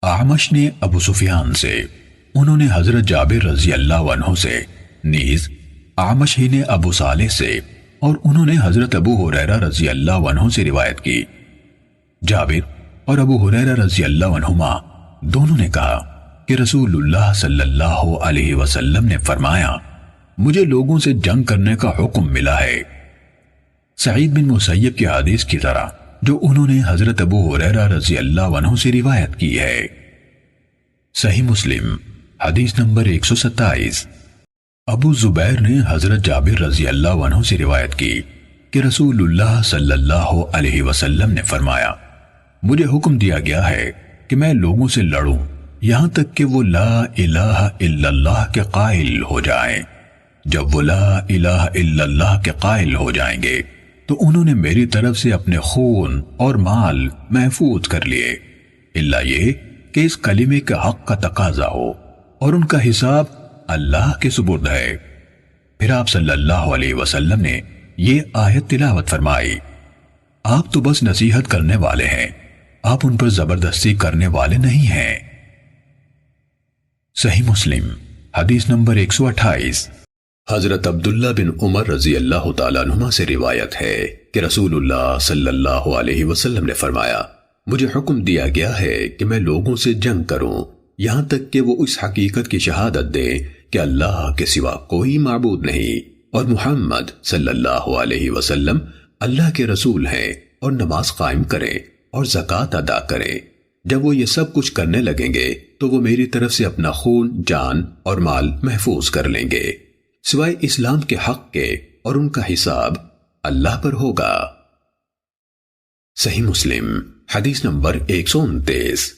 اعمش نے ابو سفیان سے، انہوں نے حضرت جابر رضی اللہ عنہ سے، نیز اعمش ہی نے ابو صالح سے، اور انہوں نے حضرت ابو ہریرہ رضی اللہ عنہ سے روایت کی۔ جابر اور ابو ہریرہ رضی اللہ عنہما دونوں نے کہا کہ رسول اللہ صلی اللہ علیہ وسلم نے فرمایا، مجھے لوگوں سے جنگ کرنے کا حکم ملا ہے۔ سعید بن مسیب کی حدیث کی طرح جو انہوں نے حضرت ابو ہریرہ رضی اللہ عنہ سے روایت کی ہے۔ صحیح مسلم حدیث نمبر 127۔ ابو زبیر نے حضرت جابر رضی اللہ عنہ سے روایت کی کہ رسول اللہ صلی اللہ علیہ وسلم نے فرمایا، مجھے حکم دیا گیا ہے کہ میں لوگوں سے لڑوں یہاں تک کہ وہ لا الہ الا اللہ کے قائل ہو جائیں۔ جب وہ لا الہ الا اللہ کے قائل ہو جائیں گے تو انہوں نے میری طرف سے اپنے خون اور مال محفوظ کر لیے، الا یہ کہ اس کلمے کے حق کا تقاضا ہو اور ان کا حساب اللہ کے سپرد ہے۔ پھر آپ صلی اللہ علیہ وسلم نے یہ آیت تلاوت فرمائی، آپ تو بس نصیحت کرنے والے ہیں، آپ ان پر زبردستی کرنے والے نہیں ہیں۔ صحیح مسلم حدیث نمبر 128۔ حضرت عبداللہ بن عمر رضی اللہ تعالیٰ عنہما سے روایت ہے کہ رسول اللہ صلی اللہ علیہ وسلم نے فرمایا، مجھے حکم دیا گیا ہے کہ میں لوگوں سے جنگ کروں یہاں تک کہ وہ اس حقیقت کی شہادت دیں کہ اللہ کے سوا کوئی معبود نہیں اور محمد صلی اللہ علیہ وسلم اللہ کے رسول ہیں، اور نماز قائم کریں اور زکوٰۃ ادا کریں۔ جب وہ یہ سب کچھ کرنے لگیں گے تو وہ میری طرف سے اپنا خون، جان اور مال محفوظ کر لیں گے، سوائے اسلام کے حق کے، اور ان کا حساب اللہ پر ہوگا۔ صحیح مسلم حدیث نمبر 129۔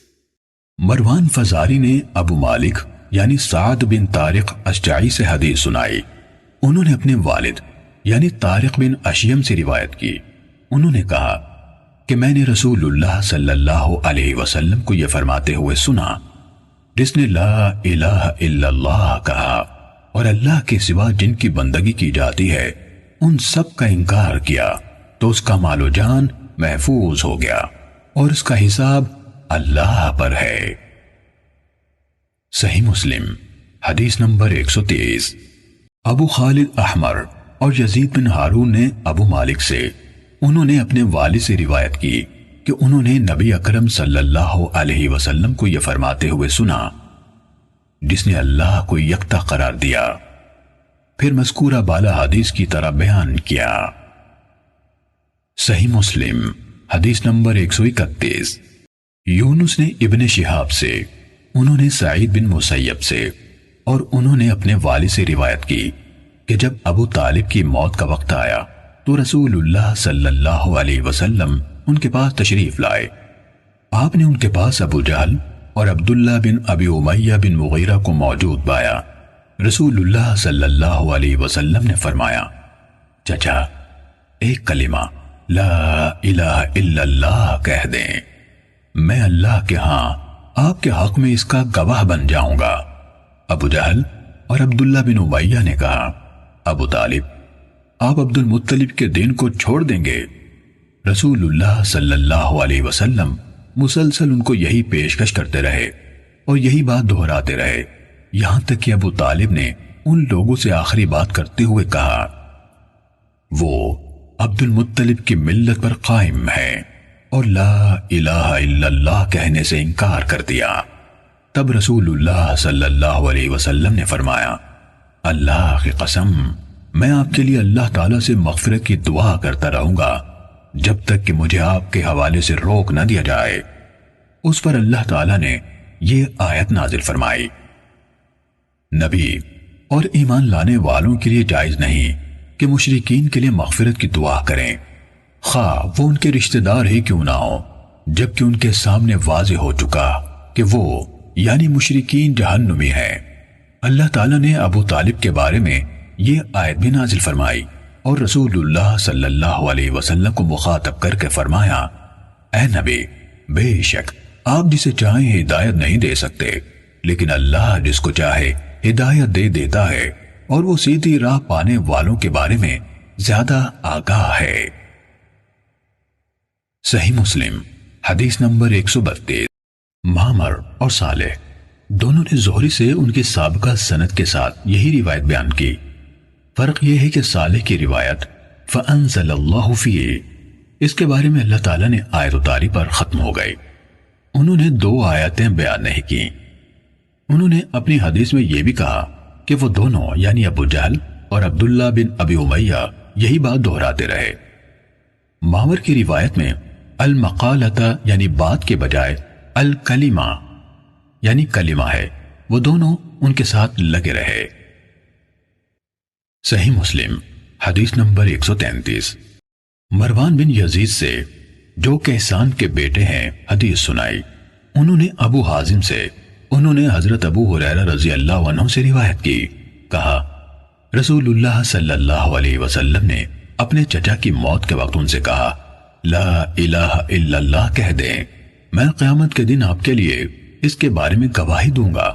مروان فزاری نے ابو مالک یعنی سعد بن طارق اشجعی سے حدیث سنائی، انہوں نے اپنے والد یعنی طارق بن اشیم سے روایت کی، انہوں نے کہا کہ میں نے رسول اللہ صلی اللہ علیہ وسلم کو یہ فرماتے ہوئے سنا، جس نے لا الہ الا اللہ کہا اور اللہ کے سوا جن کی بندگی کی جاتی ہے ان سب کا انکار کیا تو اس کا مال و جان محفوظ ہو گیا اور اس کا حساب اللہ پر ہے۔ صحیح مسلم حدیث نمبر 130۔ ابو خالد احمر اور یزید بن ہارون نے ابو مالک سے، انہوں نے اپنے والد سے روایت کی کہ انہوں نے نبی اکرم صلی اللہ علیہ وسلم کو یہ فرماتے ہوئے سنا، جس نے اللہ کو یکتا قرار دیا، پھر مذکورہ بالا حدیث کی طرح بیان کیا۔ صحیح مسلم حدیث نمبر 131۔ یونس نے ابن شہاب سے، انہوں نے سعید بن مسیب سے، اور انہوں نے اپنے والد سے روایت کی کہ جب ابو طالب کی موت کا وقت آیا تو رسول اللہ صلی اللہ علیہ وسلم ان کے پاس تشریف لائے۔ آپ نے ان کے پاس ابو جہل اور عبداللہ بن ابی امیہ بن مغیرہ کو موجود پایا۔ رسول اللہ صلی اللہ علیہ وسلم نے فرمایا، چچا ایک کلمہ لا الہ الا اللہ کہہ دیں، میں اللہ کے ہاں آپ کے حق میں اس کا گواہ بن جاؤں گا۔ ابو جہل اور عبداللہ بن امیہ نے کہا، ابو طالب آپ عبد المطلب کے دین کو چھوڑ دیں گے؟ رسول اللہ صلی اللہ علیہ وسلم مسلسل ان کو یہی پیشکش کرتے رہے اور یہی بات دہراتے رہے، یہاں تک کہ ابو طالب نے ان لوگوں سے آخری بات کرتے ہوئے کہا، وہ عبد المطلب کی ملت پر قائم ہے اور لا الہ الا اللہ کہنے سے انکار کر دیا۔ تب رسول اللہ صلی اللہ علیہ وسلم نے فرمایا، اللہ کی قسم میں آپ کے لیے اللہ تعالیٰ سے مغفرت کی دعا کرتا رہوں گا جب تک کہ مجھے آپ کے حوالے سے روک نہ دیا جائے۔ اس پر اللہ تعالیٰ نے یہ آیت نازل فرمائی، نبی اور ایمان لانے والوں کے لیے جائز نہیں کہ مشرکین کے لیے مغفرت کی دعا کریں، خواہ وہ ان کے رشتہ دار ہی کیوں نہ ہو، جبکہ ان کے سامنے واضح ہو چکا کہ وہ یعنی مشرکین جہنمی ہیں۔ اللہ تعالیٰ نے ابو طالب کے بارے میں یہ آیت بھی نازل فرمائی اور رسول اللہ صلی اللہ علیہ وسلم کو مخاطب کر کے فرمایا، اے نبی بے شک آپ جسے چاہیں ہدایت نہیں دے سکتے، لیکن اللہ جس کو چاہے ہدایت دے دیتا ہے اور وہ سیدھی راہ پانے والوں کے بارے میں زیادہ آگاہ ہے۔ صحیح مسلم حدیث نمبر 132۔ معمر اور صالح دونوں نے زہری سے ان کی سابقہ سند کے ساتھ یہی روایت بیان کی۔ فرق یہ ہے کہ صالح کی روایت فَأَنزَلَ اللَّهُ فِيهِ اس کے بارے میں اللہ تعالیٰ نے آیت اتاری پر ختم ہو گئی۔ انہوں نے 2 آیتیں بیان نہیں کی۔ انہوں نے اپنی حدیث میں یہ بھی کہا کہ وہ دونوں یعنی ابو جہل اور عبداللہ بن ابی امیہ یہی بات دہراتے رہے۔ معمر کی روایت میں المقالۃ یعنی بات کے بجائے الکلمہ یعنی کلمہ ہے، وہ دونوں ان کے ساتھ لگے رہے۔ صحیح مسلم حدیث نمبر 133۔ مروان بن یزید سے جو کیسان کے بیٹے ہیں حدیث سنائی، انہوں نے ابو حازم سے انہوں نے حضرت ابو ہریرہ رضی اللہ عنہ سے روایت کی، کہا رسول اللہ صلی اللہ علیہ وسلم نے اپنے چچا کی موت کے وقت ان سے کہا لا الہ الا اللہ کہہ دیں، میں قیامت کے دن آپ کے لیے اس کے بارے میں گواہی دوں گا،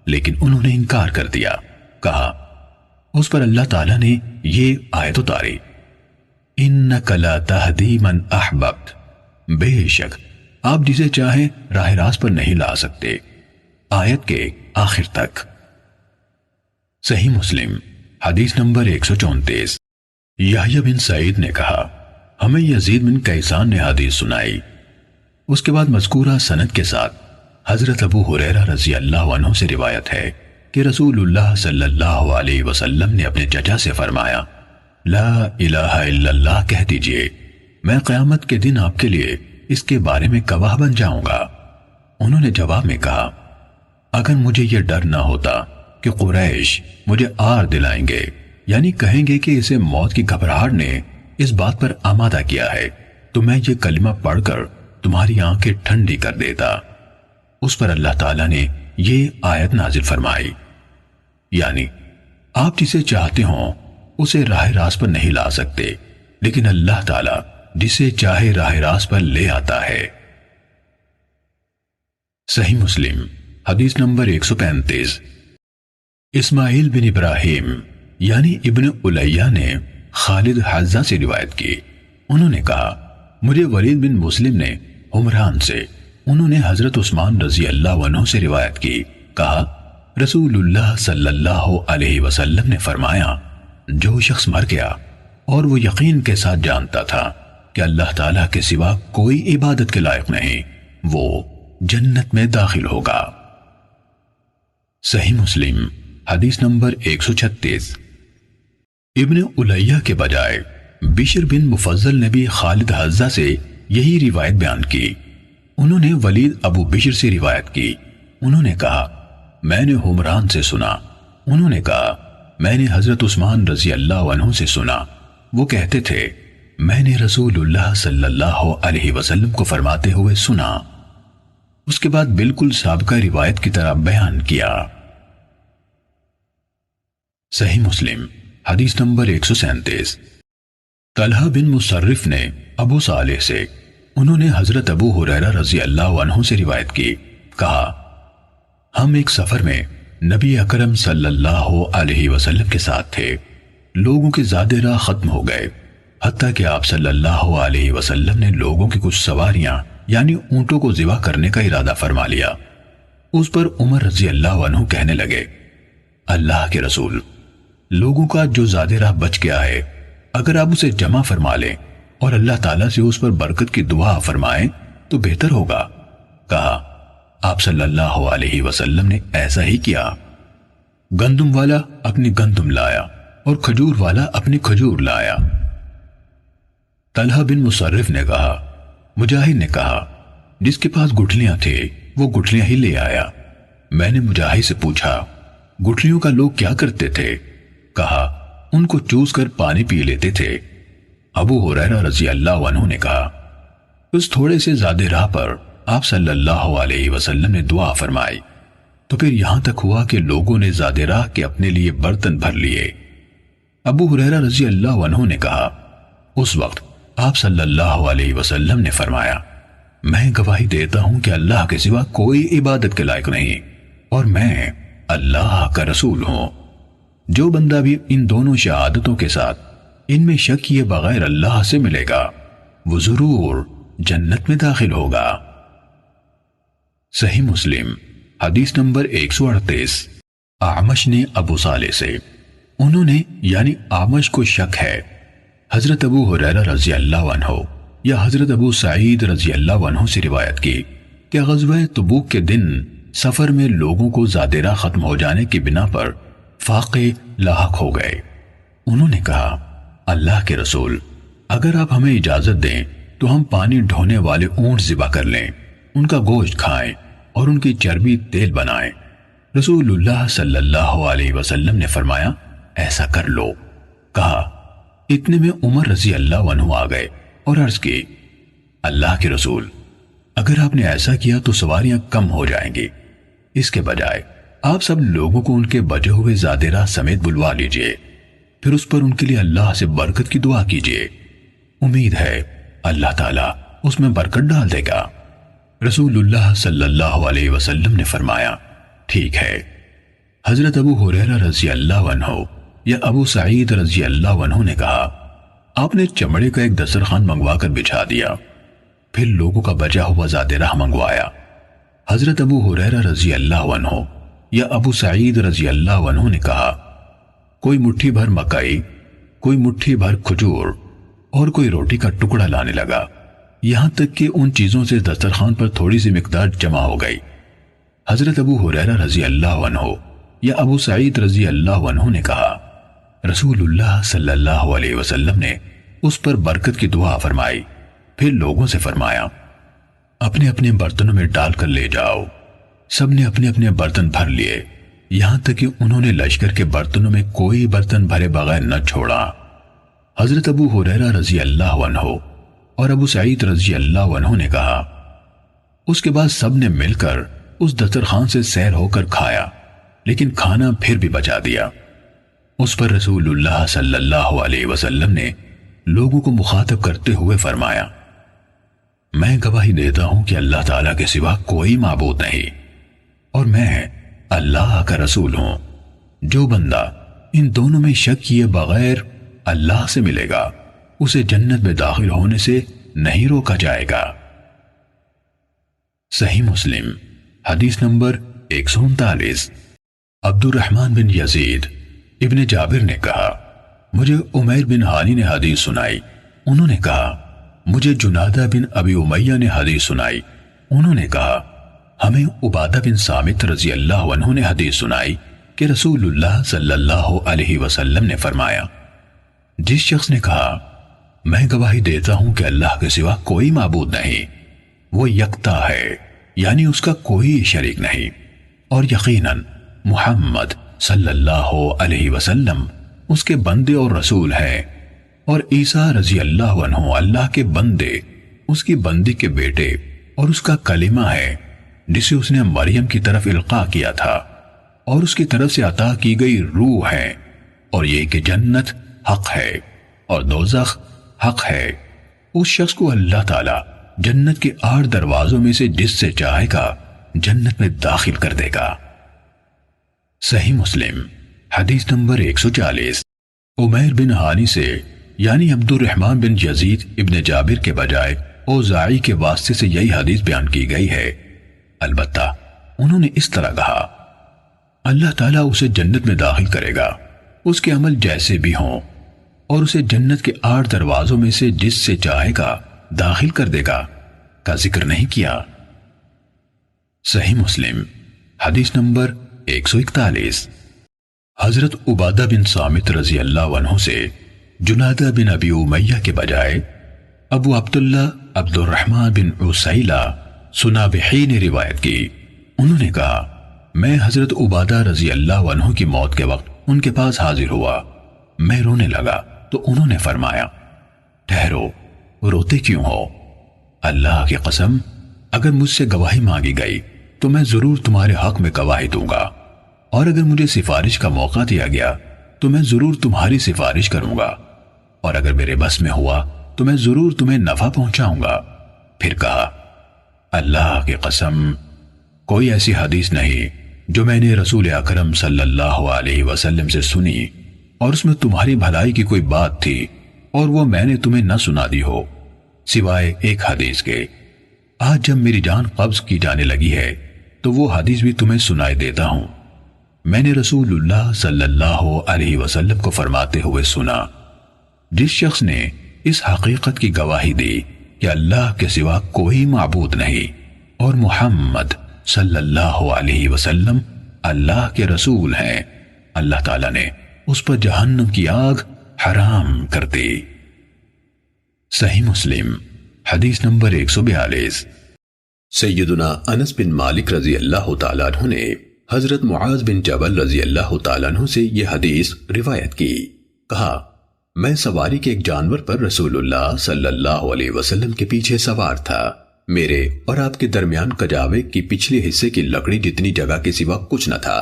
لیکن انہوں نے انکار کر دیا۔ کہا اس پر اللہ تعالیٰ نے یہ آیت اتاری انک لا تہدی من احببت، بے شک آپ جسے چاہیں راہ راست پر نہیں لا سکتے، آیت کے آخر تک۔ صحیح مسلم حدیث نمبر 134۔ یحییٰ بن سعید نے کہا ہمیں یزید بن کیسان نے حدیث سنائی، اس کے بعد مذکورہ سند کے ساتھ حضرت ابو ہریرہ رضی اللہ عنہ سے روایت ہے کہ رسول اللہ صلی اللہ علیہ وسلم نے اپنے چچا سے فرمایا لا الہ الا اللہ کہہ دیجئے، میں قیامت کے دن آپ کے لیے اس کے بارے میں گواہ بن جاؤں گا۔ انہوں نے جواب میں کہا اگر مجھے یہ ڈر نہ ہوتا کہ قریش مجھے آر دلائیں گے، یعنی کہیں گے کہ اسے موت کی گھبراہٹ نے اس بات پر آمادہ کیا ہے، تو میں یہ کلمہ پڑھ کر تمہاری آنکھیں ٹھنڈی کر دیتا۔ اس پر اللہ تعالیٰ نے یہ آیت نازل فرمائی، یعنی آپ جسے چاہتے ہوں اسے راہ راست پر نہیں لا سکتے، لیکن اللہ تعالیٰ جسے چاہے راہ راست پر لے آتا ہے۔ صحیح مسلم حدیث نمبر 135۔ اسماعیل بن ابراہیم یعنی ابن الیہ نے خالد حذا سے روایت کی، انہوں نے کہا مجھے ولید بن مسلم نے عمران سے انہوں نے حضرت عثمان رضی اللہ عنہ سے روایت کی، کہا رسول اللہ صلی اللہ علیہ وسلم نے فرمایا جو شخص مر گیا اور وہ یقین کے ساتھ جانتا تھا کہ اللہ تعالیٰ کے سوا کوئی عبادت کے لائق نہیں، وہ جنت میں داخل ہوگا۔ صحیح مسلم حدیث نمبر 136۔ ابن الیہ کے بجائے بشر بن مفضل نے بھی خالد حذا سے یہی روایت بیان کی۔ انہوں نے ولید ابو بشر سے روایت کی، انہوں نے کہا میں نے حمران سے سنا، انہوں نے کہا میں نے حضرت عثمان رضی اللہ عنہ سے سنا، وہ کہتے تھے میں نے رسول اللہ صلی اللہ علیہ وسلم کو فرماتے ہوئے سنا۔ اس کے بعد بالکل سابقہ روایت کی طرح بیان کیا۔ صحیح مسلم حدیث نمبر 137۔ طلحہ بن مصرف نے ابو صالح سے انہوں نے حضرت ابو ہریرہ رضی اللہ عنہ سے روایت کی، کہا ہم ایک سفر میں نبی اکرم صلی اللہ علیہ وسلم کے ساتھ تھے، لوگوں کے زیادہ راہ ختم ہو گئے، حتیٰ کہ آپ صلی اللہ علیہ وسلم نے لوگوں کی کچھ سواریاں یعنی اونٹوں کو ذبح کرنے کا ارادہ فرما لیا۔ اس پر عمر رضی اللہ عنہ کہنے لگے اللہ کے رسول، لوگوں کا جو زیادہ راہ بچ گیا ہے اگر آپ اسے جمع فرما لیں اور اللہ تعالیٰ سے اس پر برکت کی دعا فرمائیں تو بہتر ہوگا۔ کہا آپ صلی اللہ علیہ وسلم نے ایسا ہی کیا، گندم والا اپنی گندم لایا اور کھجور والا اپنی کھجور لایا۔ طلحہ بن مصرف نے کہا مجاہد نے کہا جس کے پاس گٹھلیاں تھے وہ گٹھلیاں ہی لے آیا۔ میں نے مجاہد سے پوچھا گٹھلیوں کا لوگ کیا کرتے تھے؟ کہا ان کو چوس کر پانی پی لیتے تھے۔ ابو ہریرہ رضی اللہ عنہ نے کہا اس تھوڑے سے زیادہ راہ پر آپ صلی اللہ علیہ وسلم نے دعا فرمائی تو پھر یہاں تک ہوا کہ لوگوں نے زیادہ راہ کے اپنے لیے برتن بھر لیے۔ ابو ہریرہ رضی اللہ عنہ نے کہا اس وقت آپ صلی اللہ علیہ وسلم نے فرمایا میں گواہی دیتا ہوں کہ اللہ کے سوا کوئی عبادت کے لائق نہیں اور میں اللہ کا رسول ہوں۔ جو بندہ بھی ان دونوں شہادتوں کے ساتھ ان میں شک کیے بغیر اللہ سے ملے گا وہ ضرور جنت میں داخل ہوگا۔ صحیح مسلم حدیث نمبر 138۔ اعمش نے ابو صالح سے، انہوں نے یعنی اعمش کو شک ہے حضرت ابو ہریرہ رضی اللہ عنہ یا حضرت ابو سعید رضی اللہ عنہ سے روایت کی کہ غزوہ تبوک کے دن سفر میں لوگوں کو زاد راہ ختم ہو جانے کی بنا پر فاقے لاحق ہو گئے۔ انہوں نے کہا اللہ کے رسول، اگر آپ ہمیں اجازت دیں تو ہم پانی ڈھونے والے اونٹ ذبح کر لیں، ان کا گوشت کھائیں اور ان کی چربی تیل بنائیں۔ رسول اللہ صلی اللہ علیہ وسلم نے فرمایا ایسا کر لو۔ کہا اتنے میں عمر رضی اللہ عنہ آ گئے اور عرض کی اللہ کے رسول، اگر آپ نے ایسا کیا تو سواریاں کم ہو جائیں گی، اس کے بجائے آپ سب لوگوں کو ان کے بجے ہوئے زاد راہ سمیت بلوا لیجئے، پھر اس پر ان کے لیے اللہ سے برکت کی دعا کیجئے، امید ہے اللہ تعالیٰ اس میں برکت ڈال دے گا۔ رسول اللہ صلی اللہ علیہ وسلم نے فرمایا ٹھیک ہے۔ حضرت ابو ہریرہ رضی اللہ عنہ یا ابو سعید رضی اللہ عنہ نے کہا آپ نے چمڑے کا ایک دسترخوان منگوا کر بچھا دیا، پھر لوگوں کا بچا ہوا زاد راہ منگوایا۔ حضرت ابو ہریرہ رضی اللہ عنہ یا ابو سعید رضی اللہ عنہ نے کہا کوئی مٹھی بھر مکئی، کوئی مٹھی بھر کھجور اور کوئی روٹی کا ٹکڑا لانے لگا، یہاں تک کہ ان چیزوں سے دسترخوان پر تھوڑی سی مقدار جمع ہو گئی۔ حضرت ابو ہریرہ رضی اللہ عنہ یا ابو سعید رضی اللہ عنہ نے کہا رسول اللہ صلی اللہ علیہ وسلم نے اس پر برکت کی دعا فرمائی، پھر لوگوں سے فرمایا اپنے اپنے برتنوں میں ڈال کر لے جاؤ۔ سب نے اپنے اپنے برتن بھر لیے، یہاں تک کہ انہوں نے لشکر کے برتنوں میں کوئی برتن بھرے بغیر نہ چھوڑا۔ حضرت ابو ہریرہ رضی اللہ عنہ اور ابو سعید رضی اللہ عنہ نے کہا اس کے بعد سب نے مل کر اس دسترخوان سے سیر ہو کر کھایا، لیکن کھانا پھر بھی بچا دیا۔ اس پر رسول اللہ صلی اللہ علیہ وسلم نے لوگوں کو مخاطب کرتے ہوئے فرمایا میں گواہی دیتا ہوں کہ اللہ تعالیٰ کے سوا کوئی معبود نہیں، اور میں اللہ کا رسول ہوں۔ جو بندہ ان دونوں میں شک کیے بغیر اللہ سے ملے گا اسے جنت میں داخل ہونے سے نہیں روکا جائے گا۔ صحیح مسلم حدیث نمبر 139۔ عبد الرحمن بن یزید ابن جابر نے کہا مجھے عمیر بن ہانی نے حدیث سنائی، انہوں نے کہا مجھے جنادہ بن ابی امیہ نے حدیث سنائی، انہوں نے کہا ہمیں عبادہ بن صامت رضی اللہ عنہ نے حدیث سنائی کہ رسول اللہ صلی اللہ علیہ وسلم نے فرمایا جس شخص نے کہا میں گواہی دیتا ہوں کہ اللہ کے سوا کوئی معبود نہیں، وہ یکتا ہے یعنی اس کا کوئی شریک نہیں، اور یقیناً محمد صلی اللہ علیہ وسلم اس کے بندے اور رسول ہیں، اور عیسیٰ رضی اللہ عنہ اللہ کے بندے، اس کی بندی کے بیٹے اور اس کا کلمہ ہے جسے اس نے مریم کی طرف القاء کیا تھا، اور اس کی طرف سے عطا کی گئی روح ہے، اور یہ کہ جنت حق ہے اور دوزخ حق ہے۔ اس شخص کو اللہ تعالیٰ جنت کے 8 دروازوں میں سے جس سے چاہے گا جنت میں داخل کر دے گا۔ صحیح مسلم حدیث نمبر 140۔ عمیر بن ہانی سے یعنی عبد الرحمن بن یزید ابن جابر کے بجائے اوزاعی کے واسطے سے یہی حدیث بیان کی گئی ہے، البتہ انہوں نے اس طرح کہا اللہ تعالیٰ اسے جنت میں داخل کرے گا، اس کے عمل جیسے بھی ہوں، اور اسے جنت کے 8 دروازوں میں سے جس سے چاہے گا داخل کر دے گا کا ذکر نہیں کیا۔ صحیح مسلم حدیث نمبر 141۔ حضرت عبادہ بن صامت رضی اللہ عنہ سے جنادہ بن ابی امیہ کے بجائے ابو عبداللہ عبد الرحمن بن عسیلہ سنابحی نے روایت کی، انہوں نے کہا میں حضرت عبادہ رضی اللہ عنہ کی موت کے وقت ان کے پاس حاضر ہوا، میں رونے لگا تو انہوں نے فرمایا ٹھہرو، روتے کیوں ہو؟ اللہ کی قسم اگر مجھ سے گواہی مانگی گئی تو میں ضرور تمہارے حق میں گواہی دوں گا، اور اگر مجھے سفارش کا موقع دیا گیا تو میں ضرور تمہاری سفارش کروں گا، اور اگر میرے بس میں ہوا تو میں ضرور تمہیں نفع پہنچاؤں گا۔ پھر کہا اللہ کی قسم کوئی ایسی حدیث نہیں جو میں نے رسول اکرم صلی اللہ علیہ وسلم سے سنی اور اس میں تمہاری بھلائی کی کوئی بات تھی اور وہ میں نے تمہیں نہ سنا دی ہو، سوائے ایک حدیث کے آج جب میری جان قبض کی جانے لگی ہے تو وہ حدیث بھی تمہیں سنائی دیتا ہوں۔ میں نے رسول اللہ صلی اللہ علیہ وسلم کو فرماتے ہوئے سنا، جس شخص نے اس حقیقت کی گواہی دی کہ اللہ کے سوا کوئی معبود نہیں اور محمد صلی اللہ علیہ وسلم اللہ کے رسول ہیں، اللہ تعالیٰ نے اس پر جہنم کی آگ حرام کر دی۔ صحیح مسلم حدیث نمبر 142۔ سیدنا انس بن مالک رضی اللہ تعالیٰ عنہ نے حضرت معاذ بن جبل رضی اللہ تعالیٰ عنہ سے یہ حدیث روایت کی۔ کہا، میں سواری کے ایک جانور پر رسول اللہ صلی اللہ علیہ وسلم کے پیچھے سوار تھا۔ میرے اور آپ کے درمیان کجاوے کی پچھلے حصے کی لکڑی جتنی جگہ کے سوا کچھ نہ تھا۔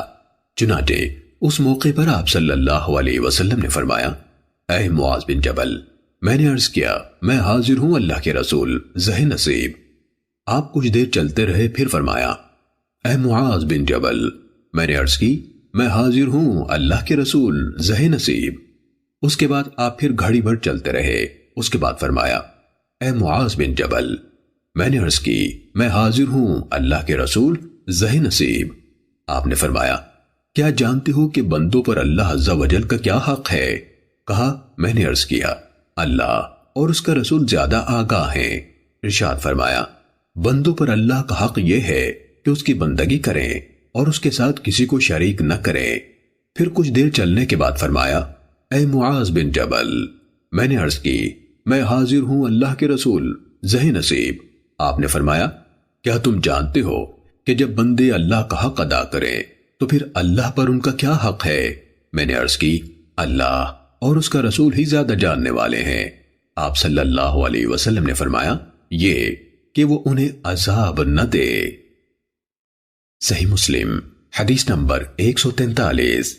چنانچہ اس موقع پر آپ صلی اللہ علیہ وسلم نے فرمایا، اے معاذ بن جبل، میں نے عرض کیا، میں حاضر ہوں اللہ کے رسول، زہ نصیب۔ آپ کچھ دیر چلتے رہے، پھر فرمایا، اے معاذ بن جبل، میں نے عرض کی، میں حاضر ہوں اللہ کے رسول، زہ نصیب۔ اس کے بعد آپ پھر گھڑی بھر چلتے رہے، اس کے بعد فرمایا، اے معاذ بن جبل، میں نے عرض کی، میں حاضر ہوں اللہ کے رسول، زہ نصیب۔ آپ نے فرمایا، کیا جانتے ہو کہ بندوں پر اللہ عز و جل کا کیا حق ہے؟ کہا، میں نے عرض کیا، اللہ اور اس کا رسول زیادہ آگاہ ہیں۔ ارشاد فرمایا، بندوں پر اللہ کا حق یہ ہے کہ اس کی بندگی کریں اور اس کے ساتھ کسی کو شریک نہ کریں۔ پھر کچھ دیر چلنے کے بعد فرمایا، اے معاذ بن جبل، میں نے عرض کی، میں حاضر ہوں اللہ کے رسول، زہ نصیب۔ آپ نے فرمایا، کیا تم جانتے ہو کہ جب بندے اللہ کا حق ادا کریں تو پھر اللہ پر ان کا کیا حق ہے؟ میں نے عرض کی، اللہ اور اس کا رسول ہی زیادہ جاننے والے ہیں۔ آپ صلی اللہ علیہ وسلم نے فرمایا، یہ کہ وہ انہیں عذاب نہ دے۔ صحیح مسلم حدیث نمبر 143۔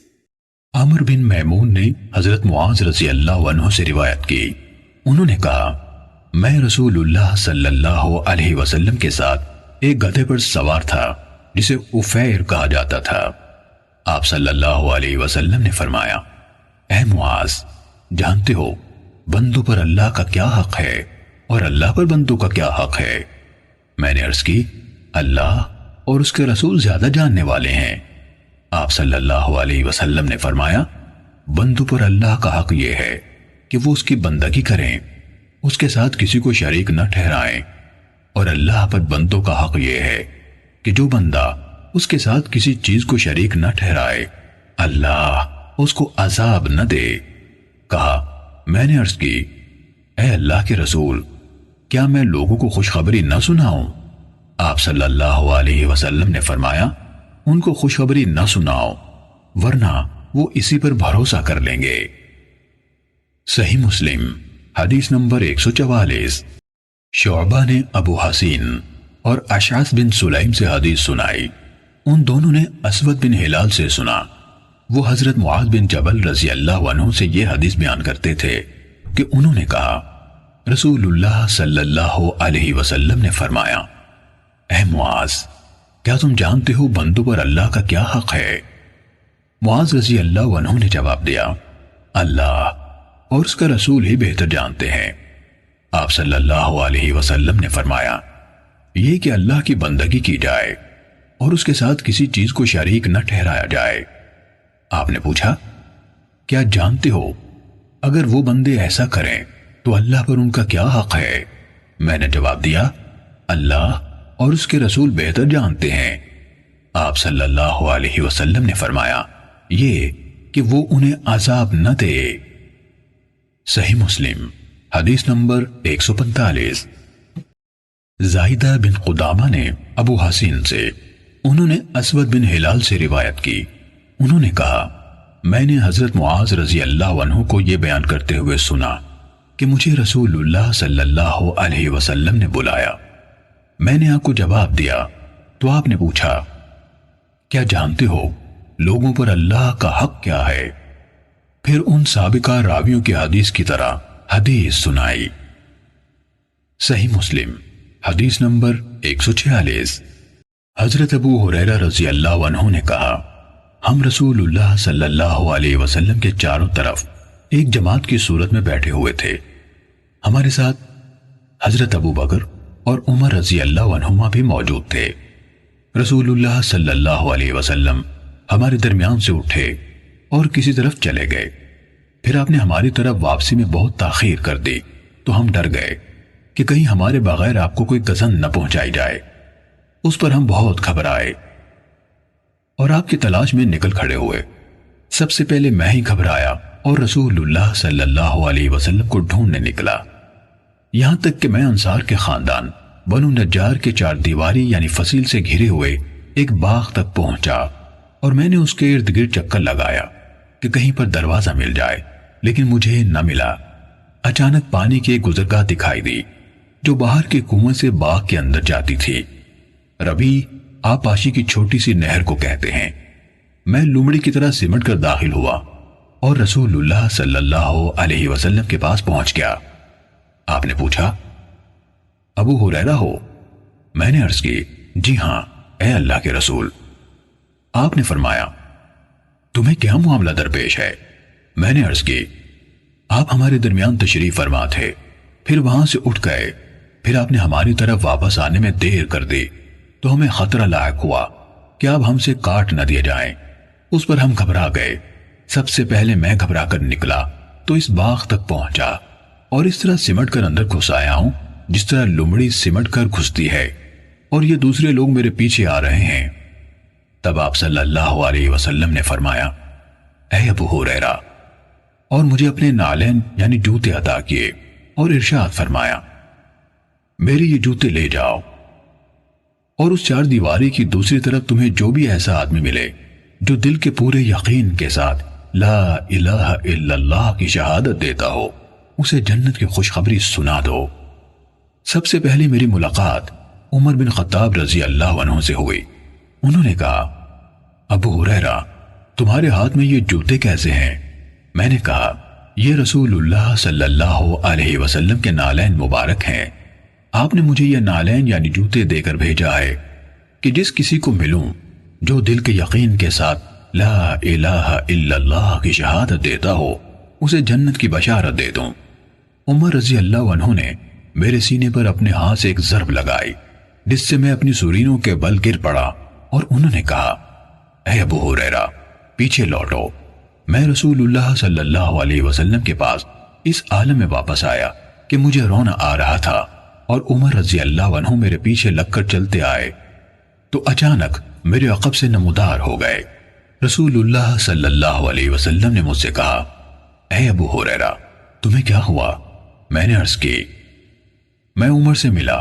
عمر بن میمون نے حضرت معاذ رضی اللہ عنہ سے روایت کی، انہوں نے کہا، میں رسول اللہ صلی اللہ علیہ وسلم کے ساتھ ایک گدھے پر سوار تھا جسے افیر کہا جاتا تھا۔ آپ صلی اللہ علیہ وسلم نے فرمایا، اے معاذ، جانتے ہو بندوں پر اللہ کا کیا حق ہے اور اللہ پر بندوں کا کیا حق ہے؟ میں نے عرض کی، اللہ اور اس کے رسول زیادہ جاننے والے ہیں۔ آپ صلی اللہ علیہ وسلم نے فرمایا، بندوں پر اللہ کا حق یہ ہے کہ وہ اس کی بندگی کریں، اس کے ساتھ کسی کو شریک نہ ٹھہرائیں، اور اللہ پر بندوں کا حق یہ ہے کہ جو بندہ اس کے ساتھ کسی چیز کو شریک نہ ٹھہرائے، اللہ اس کو عذاب نہ دے۔ کہا، میں نے عرض کی، اے اللہ کے رسول، کیا میں لوگوں کو خوشخبری نہ سناؤں؟ آپ صلی اللہ علیہ وسلم نے فرمایا، ان کو خوشخبری نہ سناؤ ورنہ وہ اسی پر بھروسہ کر لیں گے۔ صحیح مسلم حدیث نمبر 144۔ شعبہ نے ابو حسین اور اشعث بن سلیم سے حدیث سنائی، ان دونوں نے اسود بن ہلال سے سنا۔ وہ حضرت معاذ بن جبل رضی اللہ عنہ سے یہ حدیث بیان کرتے تھے کہ انہوں نے کہا، رسول اللہ صلی اللہ علیہ وسلم نے فرمایا، اے معاذ، کیا تم جانتے ہو بندوں پر اللہ کا کیا حق ہے؟ معاذ رضی اللہ عنہ نے جواب دیا، اللہ اور اس کا رسول ہی بہتر جانتے ہیں۔ آپ صلی اللہ علیہ وسلم نے فرمایا، یہ کہ اللہ کی بندگی کی جائے اور اس کے ساتھ کسی چیز کو شریک نہ ٹھہرایا جائے۔ آپ نے پوچھا، کیا جانتے ہو اگر وہ بندے ایسا کریں تو اللہ پر ان کا کیا حق ہے؟ میں نے جواب دیا، اللہ اور اس کے رسول بہتر جانتے ہیں۔ آپ صلی اللہ علیہ وسلم نے فرمایا، یہ کہ وہ انہیں عذاب نہ دے۔ صحیح مسلم حدیث نمبر 145۔ زائدہ بن قدامہ نے ابو حسین سے، انہوں نے اسود بن ہلال سے روایت کی، انہوں نے کہا، میں نے حضرت معاذ رضی اللہ عنہ کو یہ بیان کرتے ہوئے سنا کہ مجھے رسول اللہ صلی اللہ علیہ وسلم نے بلایا۔ میں نے آپ کو جواب دیا تو آپ نے پوچھا، کیا جانتے ہو لوگوں پر اللہ کا حق کیا ہے؟ پھر ان سابقہ راویوں کی حدیث کی طرح حدیث سنائی۔ صحیح مسلم حدیث نمبر 146۔ حضرت ابو ہریرہ رضی اللہ عنہ نے کہا، ہم رسول اللہ صلی اللہ علیہ وسلم کے چاروں طرف ایک جماعت کی صورت میں بیٹھے ہوئے تھے۔ ہمارے ساتھ حضرت ابو بکر، اور عمر رضی اللہ عنہما بھی موجود تھے۔ رسول اللہ صلی اللہ علیہ وسلم ہمارے درمیان سے اٹھے اور کسی طرف چلے گئے۔ پھر آپ نے ہماری طرف واپسی میں بہت تاخیر کر دی تو ہم ڈر گئے کہ کہیں ہمارے بغیر آپ کو کوئی گزن نہ پہنچائی جائے۔ اس پر ہم بہت گھبرائے اور آپ کی تلاش میں نکل کھڑے ہوئے۔ سب سے پہلے میں ہی گھبرایا اور رسول اللہ صلی اللہ علیہ وسلم کو ڈھونڈنے نکلا، یہاں تک کہ میں انصار کے خاندان بنو نجار کے چار دیواری یعنی فصیل سے گھرے ہوئے ایک باغ تک پہنچا، اور میں نے اس کے ارد گرد چکر لگایا کہ کہیں پر دروازہ مل جائے، لیکن مجھے نہ ملا۔ اچانک پانی کی ایک گزرگاہ دکھائی دی جو باہر کے کنویں سے باغ کے اندر جاتی تھی۔ ربی آپاشی کی چھوٹی سی نہر کو کہتے ہیں۔ میں لومڑی کی طرح سمٹ کر داخل ہوا اور رسول اللہ صلی اللہ علیہ وسلم کے پاس پہنچ گیا۔ آپ نے پوچھا، ابو ہریرہ ہو؟ میں نے عرض کی، جی ہاں اے اللہ کے رسول۔ آپ نے فرمایا، تمہیں کیا معاملہ درپیش ہے؟ میں نے عرض کی، آپ ہمارے درمیان تشریف فرما تھے، پھر وہاں سے اٹھ گئے، پھر آپ نے ہماری طرف واپس آنے میں دیر کر دی تو ہمیں خطرہ لاحق ہوا کہ آپ ہم سے کاٹ نہ دیے جائیں۔ اس پر ہم گھبرا گئے۔ سب سے پہلے میں گھبرا کر نکلا تو اس باغ تک پہنچا اور اس طرح سمٹ کر اندر گھس آیا ہوں جس طرح لمڑی سمٹ کر گھستی ہے، اور یہ دوسرے لوگ میرے پیچھے آ رہے ہیں۔ تب آپ صلی اللہ علیہ وسلم نے فرمایا، اے ابو ہریرہ، اور مجھے اپنے نالین یعنی جوتے عطا کیے اور ارشاد فرمایا، میرے یہ جوتے لے جاؤ، اور اس چار دیواری کی دوسری طرف تمہیں جو بھی ایسا آدمی ملے جو دل کے پورے یقین کے ساتھ لا الہ الا اللہ کی شہادت دیتا ہو، اسے جنت کی خوشخبری سنا دو۔ سب سے پہلے میری ملاقات عمر بن خطاب رضی اللہ عنہ سے ہوئی۔ انہوں نے کہا، ابو ہریرہ، تمہارے ہاتھ میں یہ جوتے کیسے ہیں؟ میں نے کہا، یہ رسول اللہ صلی اللہ علیہ وسلم کے نالین مبارک ہیں۔ آپ نے مجھے یہ نالین یعنی جوتے دے کر بھیجا ہے کہ جس کسی کو ملوں جو دل کے یقین کے ساتھ لا الہ الا اللہ کی شہادت دیتا ہو، اسے جنت کی بشارت دے دوں۔ عمر رضی اللہ عنہ نے میرے سینے پر اپنے ہاتھ سے ایک ضرب لگائی جس سے میں اپنی سرینوں کے بل گر پڑا، اور انہوں نے کہا، اے ابو ہریرہ، پیچھے لوٹو۔ میں رسول اللہ صلی اللہ علیہ وسلم کے پاس اس عالم میں واپس آیا کہ مجھے رونا آ رہا تھا، اور عمر رضی اللہ عنہ میرے پیچھے لگ کر چلتے آئے تو اچانک میرے عقب سے نمودار ہو گئے۔ رسول اللہ صلی اللہ علیہ وسلم نے مجھ سے کہا، اے ابو ہریرہ، تمہیں کیا ہوا؟ میں نے عرض کی، میں عمر سے ملا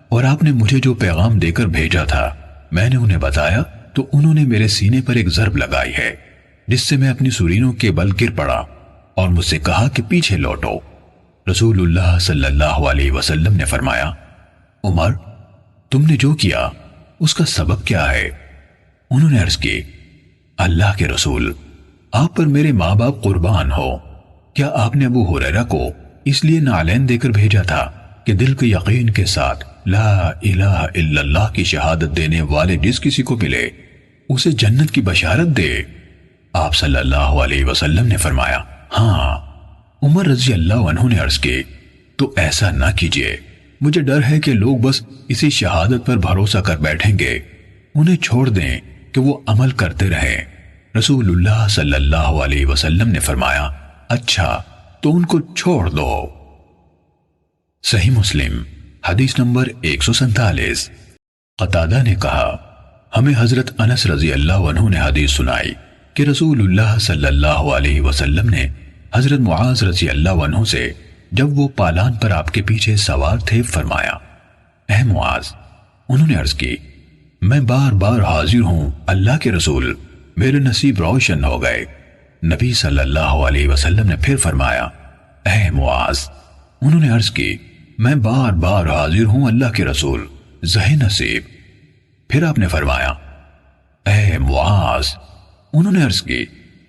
اور آپ نے مجھے جو پیغام دے کر بھیجا تھا میں نے انہیں بتایا تو انہوں نے میرے سینے پر ایک ضرب لگائی ہے جس سے میں اپنی سرینوں کے بل گر پڑا، اور مجھ سے کہا کہ پیچھے لوٹو۔ رسول اللہ صلی اللہ علیہ وسلم نے فرمایا، عمر، تم نے جو کیا اس کا سبب کیا ہے؟ انہوں نے عرض کی، اللہ کے رسول، آپ پر میرے ماں باپ قربان ہو، کیا آپ نے ابو ہریرہ کو اس لیے نالین دے کر بھیجا تھا کہ دل کے یقین کے ساتھ لا الہ الا اللہ کی شہادت دینے والے جس کسی کو ملے اسے جنت کی بشارت دے؟ آپ صلی اللہ علیہ وسلم نے فرمایا، ہاں۔ عمر رضی اللہ عنہ نے عرض کی، تو ایسا نہ کیجیے، مجھے ڈر ہے کہ لوگ بس اسی شہادت پر بھروسہ کر بیٹھیں گے، انہیں چھوڑ دیں کہ وہ عمل کرتے رہیں۔ رسول اللہ صلی اللہ علیہ وسلم نے فرمایا، اچھا تو ان کو چھوڑ دو۔ صحیح مسلم حدیث نمبر 147۔ قتادہ نے کہا، ہمیں حضرت انس رضی اللہ عنہ نے حدیث سنائی کہ رسول اللہ صلی اللہ علیہ وسلم نے حضرت معاذ رضی اللہ عنہ سے جب وہ پالان پر آپ کے پیچھے سوار تھے فرمایا، اے معاذ، انہوں نے عرض کی، میں بار بار حاضر ہوں اللہ کے رسول، میرے نصیب روشن ہو گئے۔ نبی صلی اللہ علیہ وسلم نے پھر فرمایا، اے معاذ، انہوں نے عرض کی، میں بار بار حاضر ہوں اللہ کے رسول، زہ نصیب۔ پھر آپ نے فرمایا، اے معاذ، انہوں نے عرض کی،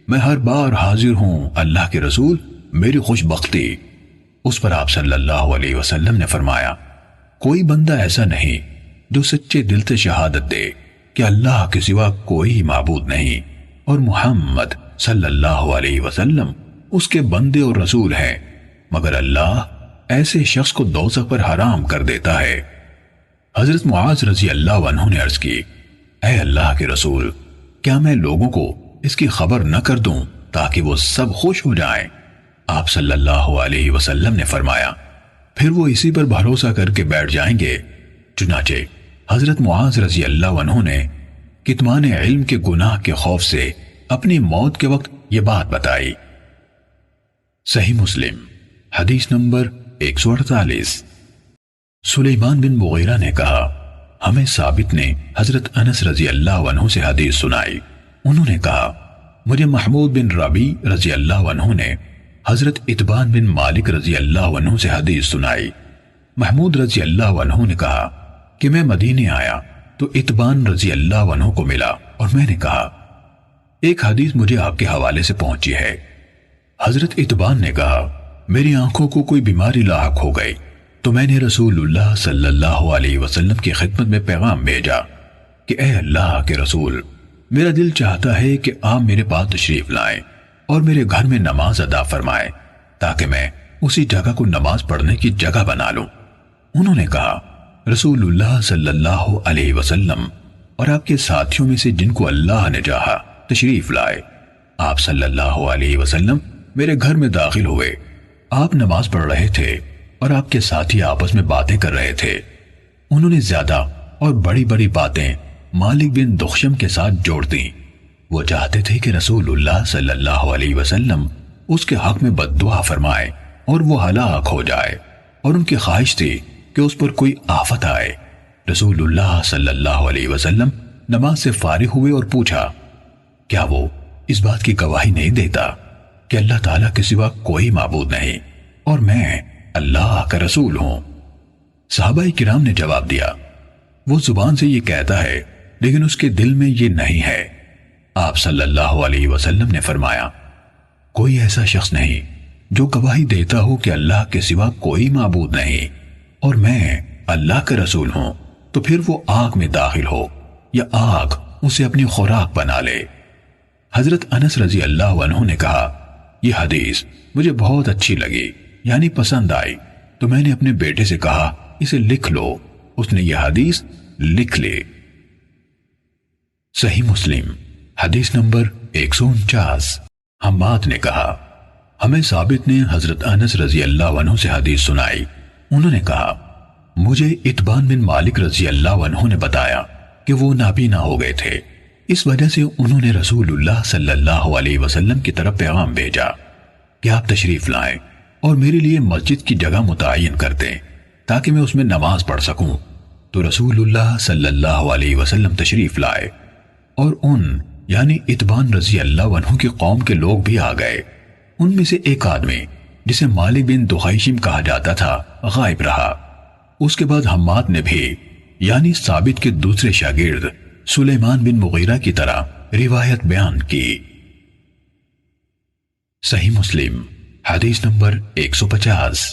میں ہر بار حاضر ہوں اللہ کے رسول، میری خوش بختی۔ اس پر آپ صلی اللہ علیہ وسلم نے فرمایا، کوئی بندہ ایسا نہیں جو سچے دل سے شہادت دے کہ اللہ کے سوا کوئی معبود نہیں اور محمد صلی اللہ علیہ وسلم اس کے بندے اور رسول ہیں، مگر اللہ ایسے شخص کو دوزخ پر حرام کر دیتا ہے۔ حضرت معاذ رضی اللہ عنہ نے عرض کی، اے اللہ کے رسول، کیا میں لوگوں کو اس کی خبر نہ کر دوں تاکہ وہ سب خوش ہو جائیں؟ آپ صلی اللہ علیہ وسلم نے فرمایا، پھر وہ اسی پر بھروسہ کر کے بیٹھ جائیں گے۔ چنانچہ حضرت معاذ رضی اللہ عنہ نے کتمان علم کے گناہ کے خوف سے اپنی موت کے وقت یہ بات بتائی۔ صحیح مسلم حدیث نمبر 148۔ سلیمان بن مغیرہ نے کہا، ہمیں ثابت نے حضرت انس رضی اللہ عنہ سے حدیث سنائی۔ انہوں نے کہا، مجھے محمود بن ربیع رضی اللہ عنہ نے حضرت اتبان بن مالک رضی اللہ عنہ سے حدیث سنائی۔ محمود رضی اللہ عنہ نے کہا کہ میں مدینے آیا تو اتبان رضی اللہ عنہ کو ملا اور میں نے کہا، ایک حدیث مجھے آپ کے حوالے سے پہنچی ہے۔ حضرت اتبان نے کہا، میری آنکھوں کو کوئی بیماری لاحق ہو گئی تو میں نے رسول اللہ صلی اللہ علیہ وسلم کی خدمت میں پیغام بھیجا کہ اے اللہ کے رسول، میرا دل چاہتا ہے کہ آپ میرے پاس تشریف لائیں اور میرے گھر میں نماز ادا فرمائیں تاکہ میں اسی جگہ کو نماز پڑھنے کی جگہ بنا لوں۔ انہوں نے کہا، رسول اللہ صلی اللہ علیہ وسلم اور آپ کے ساتھیوں میں سے جن کو اللہ نے چاہا تشریف لائے۔ آپ صلی اللہ علیہ وسلم میرے گھر میں داخل ہوئے۔ آپ نماز پڑھ رہے تھے اور آپ کے ساتھی آپس میں باتیں کر رہے تھے۔ انہوں نے زیادہ اور بڑی بڑی باتیں مالک بن دخشم کے ساتھ جوڑ دیں۔ وہ چاہتے تھے کہ رسول اللہ صلی اللہ علیہ وسلم اس کے حق میں بد دعا فرمائے اور وہ ہلاک ہو جائے، اور ان کی خواہش تھی کہ اس پر کوئی آفت آئے۔ رسول اللہ صلی اللہ علیہ وسلم نماز سے فارغ ہوئے اور پوچھا، کیا وہ اس بات کی گواہی نہیں دیتا کہ اللہ تعالیٰ کے سوا کوئی معبود نہیں اور میں اللہ کا رسول ہوں؟ صحابہ کرام نے جواب دیا، وہ زبان سے یہ کہتا ہے لیکن اس کے دل میں یہ نہیں ہے۔ آپ صلی اللہ علیہ وسلم نے فرمایا، کوئی ایسا شخص نہیں جو گواہی دیتا ہو کہ اللہ کے سوا کوئی معبود نہیں اور میں اللہ کا رسول ہوں، تو پھر وہ آگ میں داخل ہو یا آگ اسے اپنی خوراک بنا لے۔ حضرت انس رضی اللہ عنہ نے کہا، یہ حدیث مجھے بہت اچھی لگی، یعنی پسند آئی، تو میں نے اپنے بیٹے سے کہا اسے لکھ لو۔ اس نے یہ حدیث لکھ لی۔ صحیح مسلم حدیث نمبر 149۔ حماد نے کہا، ہمیں ثابت نے حضرت انس رضی اللہ عنہ سے حدیث سنائی۔ انہوں نے کہا، مجھے اتبان بن مالک رضی اللہ عنہ نے بتایا کہ وہ نابینا ہو گئے تھے، اس وجہ سے انہوں نے رسول اللہ صلی اللہ علیہ وسلم کی طرف پیغام بھیجا کہ آپ تشریف لائیں اور میرے لیے مسجد کی جگہ متعین کر دیں تاکہ میں اس میں نماز پڑھ سکوں۔ تو رسول اللہ صلی اللہ علیہ وسلم تشریف لائے اور ان یعنی اتبان رضی اللہ عنہ کی قوم کے لوگ بھی آ گئے۔ ان میں سے ایک آدمی جسے مالک بن دخیشم کہا جاتا تھا غائب رہا۔ اس کے بعد حماد نے بھی یعنی ثابت کے دوسرے شاگرد سلیمان بن مغیرہ کی طرح روایت بیان کی۔ صحیح مسلم حدیث نمبر 150۔